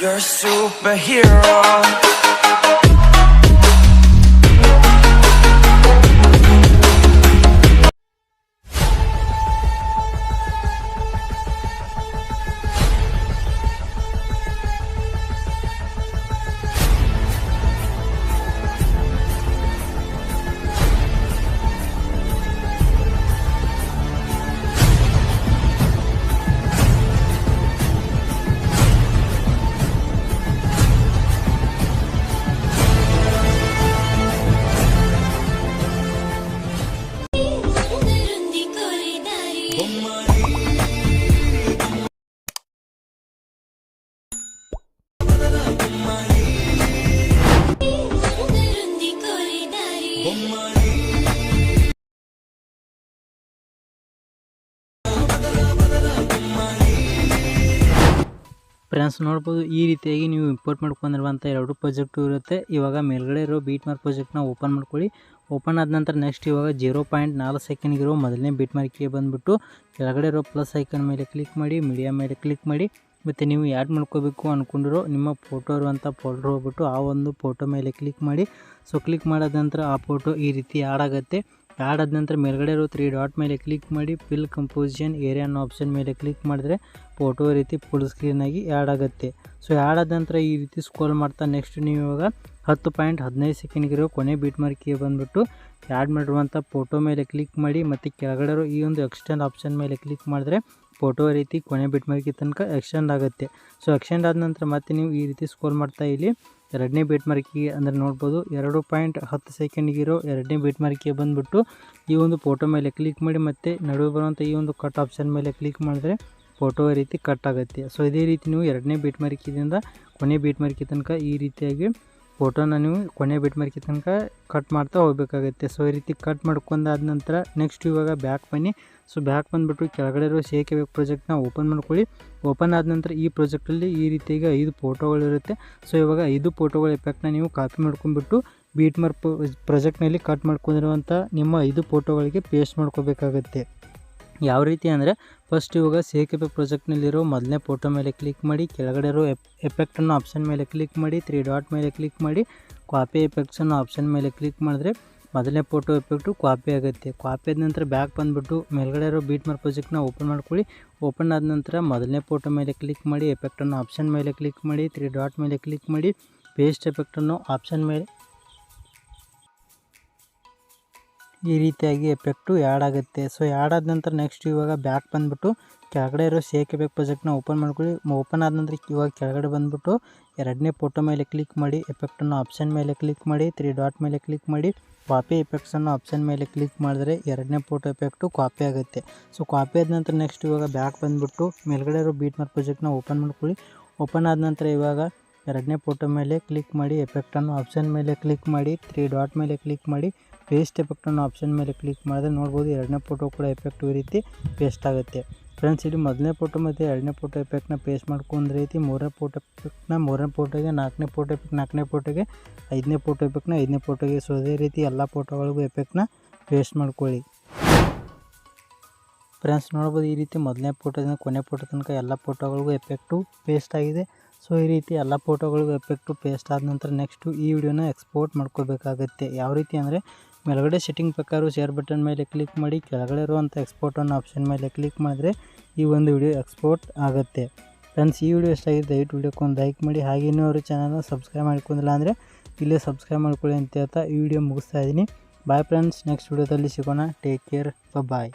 You're a superhero. Friends ನೋಡ್ಬೋದು ಈ ರೀತಿಯಾಗಿ ನೀವು ಇಂಪೋರ್ಟ್ ಮಾಡ್ಕೊಂಡಿರುವಂಥ ಎರಡು ಪ್ರಾಜೆಕ್ಟು ಇರುತ್ತೆ. ಇವಾಗ ಮೇಲ್ಗಡೆ ಇರೋ ಬೀಟ್ ಮಾರ್ಕ್ ಪ್ರಾಜೆಕ್ಟ್ನ ಓಪನ್ ಮಾಡ್ಕೊಳ್ಳಿ. ಓಪನ್ ಆದ ನಂತರ ನೆಕ್ಸ್ಟ್ ಇವಾಗ 0.4 ಸೆಕೆಂಡ್ಗಿರೋ ಮೊದಲನೇ ಬೀಟ್ ಮಾರ್ಕಿಗೆ ಬಂದುಬಿಟ್ಟು ಕೆಳಗಡೆ ಇರೋ ಪ್ಲಸ್ ಐಕನ್ ಮೇಲೆ ಕ್ಲಿಕ್ ಮಾಡಿ, ಮೀಡಿಯಾ ಮೇಲೆ ಕ್ಲಿಕ್ ಮಾಡಿ, ಮತ್ತು ನೀವು ಆ್ಯಡ್ ಮಾಡ್ಕೋಬೇಕು ಅಂದ್ಕೊಂಡಿರೋ ನಿಮ್ಮ ಫೋಟೋ ಇರುವಂಥ ಫೋಲ್ಡರ್ ಹೋಗ್ಬಿಟ್ಟು ಆ ಒಂದು ಫೋಟೋ ಮೇಲೆ ಕ್ಲಿಕ್ ಮಾಡಿ. ಸೊ ಕ್ಲಿಕ್ ಮಾಡಿದ ನಂತರ ಆ ಫೋಟೋ ಈ ರೀತಿ ಆ್ಯಡ್ ಆಗುತ್ತೆ. ಆ್ಯಡ್ ಆದ ನಂತರ ಮೇಲ್ಗಡೆ ಇರೋ 3 ಡಾಟ್ ಮೇಲೆ ಕ್ಲಿಕ್ ಮಾಡಿ, ಫಿಲ್ ಕಂಪೋಸಿಷನ್ ಏರಿಯಾ ಅನ್ನೋ ಆಪ್ಷನ್ ಮೇಲೆ ಕ್ಲಿಕ್ ಮಾಡಿದ್ರೆ ಫೋಟೋ ಈ ರೀತಿ ಫುಲ್ ಸ್ಕ್ರೀನಾಗಿ ಆ್ಯಡ್ ಆಗುತ್ತೆ. ಸೊ ಆ್ಯಡ್ ಆದ ನಂತರ ಈ ರೀತಿ ಸ್ಕ್ರೋಲ್ ಮಾಡ್ತಾ ನೆಕ್ಸ್ಟ್ ನೀವು ಇವಾಗ 10.15 ಸೆಕೆಂಡ್ಗಿರೋ ಕೊನೆ ಬೀಟ್ ಮಾರ್ಕಿಗೆ ಬಂದುಬಿಟ್ಟು ಆ್ಯಡ್ ಮಾಡಿರುವಂಥ ಫೋಟೋ ಮೇಲೆ ಕ್ಲಿಕ್ ಮಾಡಿ, ಮತ್ತು ಕೆಳಗಡೆ ಇರೋ ಈ ಒಂದು ಎಕ್ಸ್ಟೆಂಡ್ ಆಪ್ಷನ್ ಮೇಲೆ ಕ್ಲಿಕ್ ಮಾಡಿದ್ರೆ ಫೋಟೋ ಈ ರೀತಿ ಕೊನೆ ಬೀಟ್ ಮಾರ್ಕಿಗೆ ತನಕ ಎಕ್ಸ್ಟೆಂಡ್ ಆಗುತ್ತೆ. ಸೊ ಎಕ್ಸ್ಟೆಂಡ್ ಆದ ನಂತರ ಮತ್ತೆ ನೀವು ಈ ರೀತಿ ಸ್ಕ್ರೋಲ್ ಮಾಡ್ತಾ ಇಲ್ಲಿ ಎರಡನೇ ಬೀಟ್ ಮಾರ್ಕಿಗೆ ಅಂದರೆ ನೋಡ್ಬೋದು 2.10 ಸೆಕೆಂಡ್ಗಿರೋ ಎರಡನೇ ಬೀಟ್ ಮಾರ್ಕಿಗೆ ಬಂದುಬಿಟ್ಟು ಈ ಒಂದು ಫೋಟೋ ಮೇಲೆ ಕ್ಲಿಕ್ ಮಾಡಿ, ಮತ್ತು ನಡುವೆ ಬರುವಂಥ ಈ ಒಂದು ಕಟ್ ಆಪ್ಷನ್ ಮೇಲೆ ಕ್ಲಿಕ್ ಮಾಡಿದ್ರೆ ಫೋಟೋ ಈ ರೀತಿ ಕಟ್ ಆಗುತ್ತೆ. ಸೊ ಇದೇ ರೀತಿ ನೀವು ಎರಡನೇ ಬೀಟ್ ಮಾರ್ಕಿದಿಂದ ಕೊನೆ ಬೀಟ್ ಮಾರ್ಕಿ ತನಕ ಈ ರೀತಿಯಾಗಿ ಫೋಟೋನ ನೀವು ಕೊನೆ ಬೀಟ್ ಮಾರ್ಕಿ ತನಕ ಕಟ್ ಮಾಡ್ತಾ ಹೋಗಬೇಕಾಗುತ್ತೆ. ಸೊ ಈ ರೀತಿ ಕಟ್ ಮಾಡ್ಕೊಂಡಾದ ನಂತರ ನೆಕ್ಸ್ಟ್ ಇವಾಗ ಬ್ಯಾಕ್ ಬನ್ನಿ. ಸೊ ಬ್ಯಾಕ್ ಬಂದುಬಿಟ್ಟು ಕೆಳಗಡೆ ಇರೋ 𝐏𝐸𝐸 ಪ್ರಾಜೆಕ್ಟ್ನ ಓಪನ್ ಮಾಡ್ಕೊಳ್ಳಿ. ಓಪನ್ ಆದ ನಂತರ ಈ ಪ್ರಾಜೆಕ್ಟಲ್ಲಿ ಈ ರೀತಿಯಾಗಿ 5 ಫೋಟೋಗಳಿರುತ್ತೆ. ಸೊ ಇವಾಗ 5 ಫೋಟೋಗಳ ಎಫೆಕ್ಟ್ನ ನೀವು ಕಾಪಿ ಮಾಡ್ಕೊಂಡ್ಬಿಟ್ಟು ಬೀಟ್ ಮಾರ್ಕ್ ಪ್ರಾಜೆಕ್ಟ್ನಲ್ಲಿ ಕಟ್ ಮಾಡ್ಕೊಂಡಿರುವಂಥ ನಿಮ್ಮ 5 ಫೋಟೋಗಳಿಗೆ ಪೇಸ್ಟ್ ಮಾಡ್ಕೋಬೇಕಾಗತ್ತೆ. ಯಾವ ರೀತಿ ಅಂದರೆ ಫಸ್ಟ್ ಇವಾಗ 𝐏𝐸𝐸 ಪ್ರಾಜೆಕ್ಟ್ನಲ್ಲಿರೋ ಮೊದಲನೇ ಫೋಟೋ ಮೇಲೆ ಕ್ಲಿಕ್ ಮಾಡಿ, ಕೆಳಗಡೆ ಇರೋ ಎಫೆಕ್ಟನ್ನು ಆಪ್ಷನ್ ಮೇಲೆ ಕ್ಲಿಕ್ ಮಾಡಿ, 3 ಡಾಟ್ ಮೇಲೆ ಕ್ಲಿಕ್ ಮಾಡಿ, ಕಾಪಿ ಎಫೆಕ್ಟ್ಸ್ ಅನ್ನೋ ಆಪ್ಷನ್ ಮೇಲೆ ಕ್ಲಿಕ್ ಮಾಡಿದ್ರೆ ಮೊದಲನೇ ಫೋಟೋ ಎಫೆಕ್ಟು ಕಾಪಿ ಆಗುತ್ತೆ. ಕಾಪಿ ಆದ ನಂತರ ಬ್ಯಾಕ್ ಬಂದುಬಿಟ್ಟು ಮೇಲ್ಗಡೆ ಇರೋ ಬೀಟ್ ಮಾರ್ಕ್ ಪ್ರಾಜೆಕ್ಟ್ನ ಓಪನ್ ಮಾಡ್ಕೊಳ್ಳಿ. ಓಪನ್ ಆದ ನಂತರ ಮೊದಲನೇ ಫೋಟೋ ಮೇಲೆ ಕ್ಲಿಕ್ ಮಾಡಿ, ಎಫೆಕ್ಟನ್ನು ಆಪ್ಷನ್ ಮೇಲೆ ಕ್ಲಿಕ್ ಮಾಡಿ, 3 ಡಾಟ್ ಮೇಲೆ ಕ್ಲಿಕ್ ಮಾಡಿ, ಪೇಸ್ಟ್ ಎಫೆಕ್ಟನ್ನು ಆಪ್ಷನ್ ಮೇಲೆ ಈ ರೀತಿಯಾಗಿ ಎಫೆಕ್ಟು ಆ್ಯಡ್ ಆಗುತ್ತೆ. ಸೊ ಆ್ಯಡ್ ಆದ ನಂತರ ನೆಕ್ಸ್ಟ್ ಇವಾಗ ಬ್ಯಾಕ್ ಬಂದುಬಿಟ್ಟು ಕೆಳಗಡೆ ಇರೋ 𝐏𝐸𝐸 ಪ್ರಾಜೆಕ್ಟ್ನ ಓಪನ್ ಮಾಡ್ಕೊಳ್ಳಿ. ಓಪನ್ ಆದ ನಂತರ ಇವಾಗ ಕೆಳಗಡೆ ಬಂದುಬಿಟ್ಟು ಎರಡನೇ ಫೋಟೋ ಮೇಲೆ ಕ್ಲಿಕ್ ಮಾಡಿ, ಎಫೆಕ್ಟನ್ನು ಆಪ್ಷನ್ ಮೇಲೆ ಕ್ಲಿಕ್ ಮಾಡಿ, 3 ಡಾಟ್ ಮೇಲೆ ಕ್ಲಿಕ್ ಮಾಡಿ, ಕಾಪಿ ಎಫೆಕ್ಟ್ಸನ್ನು ಆಪ್ಷನ್ ಮೇಲೆ ಕ್ಲಿಕ್ ಮಾಡಿದ್ರೆ ಎರಡನೇ ಫೋಟೋ ಎಫೆಕ್ಟು ಕಾಪಿ ಆಗುತ್ತೆ. ಸೊ ಕಾಪಿ ಆದ ನಂತರ ನೆಕ್ಸ್ಟ್ ಇವಾಗ ಬ್ಯಾಕ್ ಬಂದುಬಿಟ್ಟು ಮೇಲ್ಗಡೆ ಇರೋ ಬೀಟ್ ಮಾರ್ಕ್ ಪ್ರಾಜೆಕ್ಟ್ನ ಓಪನ್ ಮಾಡ್ಕೊಳ್ಳಿ. ಓಪನ್ ಆದ ನಂತರ ಇವಾಗ ಎರಡನೇ ಫೋಟೋ ಮೇಲೆ ಕ್ಲಿಕ್ ಮಾಡಿ, ಎಫೆಕ್ಟನ್ನು ಆಪ್ಷನ್ ಮೇಲೆ ಕ್ಲಿಕ್ ಮಾಡಿ, 3 ಡಾಟ್ ಮೇಲೆ ಕ್ಲಿಕ್ ಮಾಡಿ, ಪೇಸ್ಟ್ ಎಫೆಕ್ಟನ್ನು ಆಪ್ಷನ್ ಮೇಲೆ ಕ್ಲಿಕ್ ಮಾಡಿದ್ರೆ ನೋಡ್ಬೋದು ಎರಡನೇ ಫೋಟೋ ಕೂಡ ಎಫೆಕ್ಟ್ ಈ ರೀತಿ ಪೇಸ್ಟ್ ಆಗುತ್ತೆ. ಫ್ರೆಂಡ್ಸ್ ಇಲ್ಲಿ ಮೊದಲನೇ ಫೋಟೋ ಮತ್ತು ಎರಡನೇ ಫೋಟೋ ಎಫೆಕ್ಟ್ನ ಪೇಸ್ಟ್ ಮಾಡ್ಕೊಂಡ್ರೆ ರೀತಿ ಮೂರನೇ ಫೋಟೋ ಎಫೆಕ್ಟ್ನ ಮೂರನೇ ಫೋಟೋಗೆ, ನಾಲ್ಕನೇ ಫೋಟೋ ಎಫೆಕ್ಟ್ ನಾಲ್ಕನೇ ಫೋಟೋಗೆ, ಐದನೇ ಫೋಟೋ ಎಫೆಕ್ಟ್ನ ಐದನೇ ಫೋಟೋಗೆ. ಸೊ ಅದೇ ರೀತಿ ಎಲ್ಲ ಫೋಟೋಗಳಿಗೂ ಎಫೆಕ್ಟ್ನ ಪೇಸ್ಟ್ ಮಾಡ್ಕೊಳ್ಳಿ. ಫ್ರೆಂಡ್ಸ್ ನೋಡ್ಬೋದು ಈ ರೀತಿ ಮೊದಲನೇ ಫೋಟೋದಿಂದ ಕೊನೆ ಫೋಟೋ ತನಕ ಎಲ್ಲ ಫೋಟೋಗಳಿಗೂ ಎಫೆಕ್ಟು ಪೇಸ್ಟ್ ಆಗಿದೆ. ಸೊ ಈ ರೀತಿ ಎಲ್ಲ ಫೋಟೋಗಳಿಗೂ ಎಫೆಕ್ಟು ಪೇಸ್ಟ್ ಆದ ನಂತರ ನೆಕ್ಸ್ಟು ಈ ವಿಡಿಯೋನ ಎಕ್ಸ್ಪೋರ್ಟ್ ಮಾಡ್ಕೋಬೇಕಾಗತ್ತೆ. ಯಾವ ರೀತಿ ಅಂದರೆ ಮೇಲ್ಗಡೆ ಸೆಟ್ಟಿಂಗ್ ಪ್ರಕಾರ ಶೇರ್ ಬಟನ್ ಮೇಲೆ ಕ್ಲಿಕ್ ಮಾಡಿ, ಕೆಳಗಡೆ ಇರುವಂಥ ಎಕ್ಸ್ಪೋರ್ಟ್ ಅನ್ನೋ ಆಪ್ಷನ್ ಮೇಲೆ ಕ್ಲಿಕ್ ಮಾಡಿದ್ರೆ ಈ ಒಂದು ವಿಡಿಯೋ ಎಕ್ಸ್ಪೋರ್ಟ್ ಆಗುತ್ತೆ. ಫ್ರೆಂಡ್ಸ್ ಈ ವಿಡಿಯೋ ಇಷ್ಟ ಆಗಿದೆ ದಯವಿಟ್ಟು ವಿಡಿಯೋಕ್ಕೆ ಒಂದು ಲೈಕ್ ಮಾಡಿ. ಹಾಗೆ ಇನ್ನೂ ಅವರು ಚಾನಲ್ನ ಸಬ್ಸ್ಕ್ರೈಬ್ ಮಾಡ್ಕೊಂಡಿಲ್ಲ ಅಂದರೆ ಇಲ್ಲೇ ಸಬ್ಸ್ಕ್ರೈಬ್ ಮಾಡ್ಕೊಳ್ಳಿ ಅಂತ ಹೇಳ್ತಾ ಈ ವಿಡಿಯೋ ಮುಗಿಸ್ತಾ ಇದ್ದೀನಿ. ಬಾಯ್ ಫ್ರೆಂಡ್ಸ್, ನೆಕ್ಸ್ಟ್ ವಿಡಿಯೋದಲ್ಲಿ ಸಿಗೋಣ. ಟೇಕ್ ಕೇರ್, ಬಾಯ್.